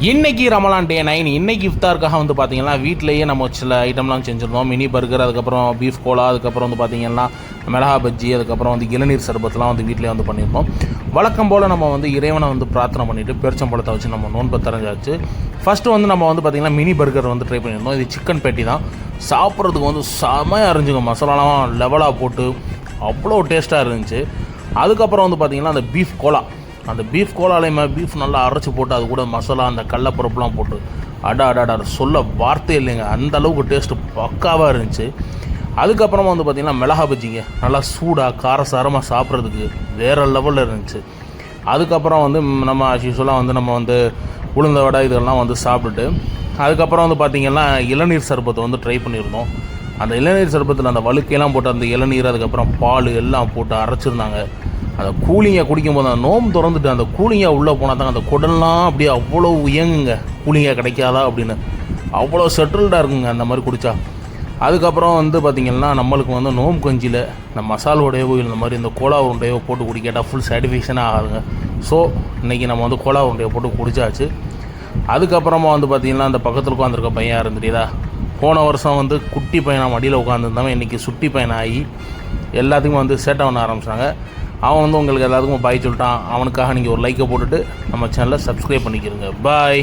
இன்றைக்கி ரமலான் டே 9. இன்றைக்கி இஃப்தாருக்காக வந்து பார்த்திங்கன்னா வீட்டிலேயே நம்ம சில ஐட்டம்லாம் செஞ்சுருந்தோம். மினி பர்கர், அதுக்கப்புறம் பீஃப் கோலா, அதுக்கப்புறம் வந்து பார்த்திங்கன்னா மிளகா பஜ்ஜி, அதுக்கப்புறம் வந்து இளநீர் சர்பத்துலாம் வந்து வீட்டிலே வந்து பண்ணியிருந்தோம். வழக்கம் போல் நம்ம வந்து இறைவனை வந்து பிரார்த்தனை பண்ணிவிட்டு பேரிச்சம்பழத்தை வச்சு நம்ம நோன்பை திறஞ்சாச்சு. ஃபஸ்ட்டு வந்து நம்ம வந்து பார்த்திங்கன்னா மினி பர்கர் வந்து ட்ரை பண்ணியிருந்தோம். இது சிக்கன் பேட்டி தான். சாப்பிட்றதுக்கு வந்து செமையாக இருந்துச்சுங்க. மசாலாலாம் லெவலாக போட்டு அவ்வளோ டேஸ்ட்டாக இருந்துச்சு. அதுக்கப்புறம் வந்து பார்த்திங்கன்னா அந்த பீஃப் கோலா, அந்த பீஃப் கோலாலையுமே பீஃப் நல்லா அரைச்சி போட்டு அது கூட மசாலா அந்த கடலப்பருப்புலாம் போட்டு அடா சொல்ல வார்த்தை இல்லைங்க, அந்த அளவுக்கு டேஸ்ட்டு பக்காவாக இருந்துச்சு. அதுக்கப்புறமா வந்து பார்த்திங்கன்னா மிளகா பஜ்ஜிங்க, நல்லா சூடாக காரசாரமாக சாப்பிட்றதுக்கு வேறு லெவலில் இருந்துச்சு. அதுக்கப்புறம் வந்து நம்ம யூஸ்வலாக வந்து நம்ம வந்து உளுந்த வடை இதெல்லாம் வந்து சாப்பிட்டுட்டு அதுக்கப்புறம் வந்து பார்த்திங்கன்னா இளநீர் சர்பத்தை வந்து ட்ரை பண்ணியிருந்தோம். அந்த இளநீர் சர்பத்தில் அந்த வழுக்கையெல்லாம் போட்டு அந்த இளநீர் அதுக்கப்புறம் பால் எல்லாம் போட்டு அரைச்சிருந்தாங்க. அந்த கூலிங்கை குடிக்கும்போது அந்த நோம்பு திறந்துட்டு அந்த கூலிங்காக உள்ளே போனால் தாங்க அந்த குடல்லாம் அப்படியே அவ்வளோ இயங்குங்க. கூலிங்காக கிடைக்காதா அப்படின்னு அவ்வளோ செட்டில்டாக இருக்குங்க அந்த மாதிரி குடித்தா. அதுக்கப்புறம் வந்து பார்த்திங்கன்னா நம்மளுக்கு வந்து நோம்பு கஞ்சியில் இந்த மசால் உடையவோ இந்த மாதிரி இந்த கோலா உருண்டையோ போட்டு குடிக்காட்டால் ஃபுல் சாட்டிஸ்ஃபேக்ஷனாக ஆகுதுங்க. ஸோ இன்றைக்கி நம்ம வந்து கோலா உருண்டையை போட்டு குடித்தாச்சு. அதுக்கப்புறமா வந்து பார்த்திங்கன்னா அந்த பக்கத்தில் உட்காந்துருக்க பையன் இருந்துட்டா, போன வருஷம் வந்து குட்டி பையனாக மடியில் உட்காந்துருந்தவன் இன்றைக்கி சுட்டி பையனாகி எல்லாத்துக்கும் வந்து சேட்டை பண்ண ஆரம்பிச்சாங்க. அவன் வந்து உங்களுக்கு எல்லாத்துக்கும் பாய் சொல்லிட்டான். அவனுக்காக நீங்கள் ஒரு லைக்கை போட்டுட்டு நம்ம சேனலை சப்ஸ்கிரைப் பண்ணிக்கிறங்க. பாய்.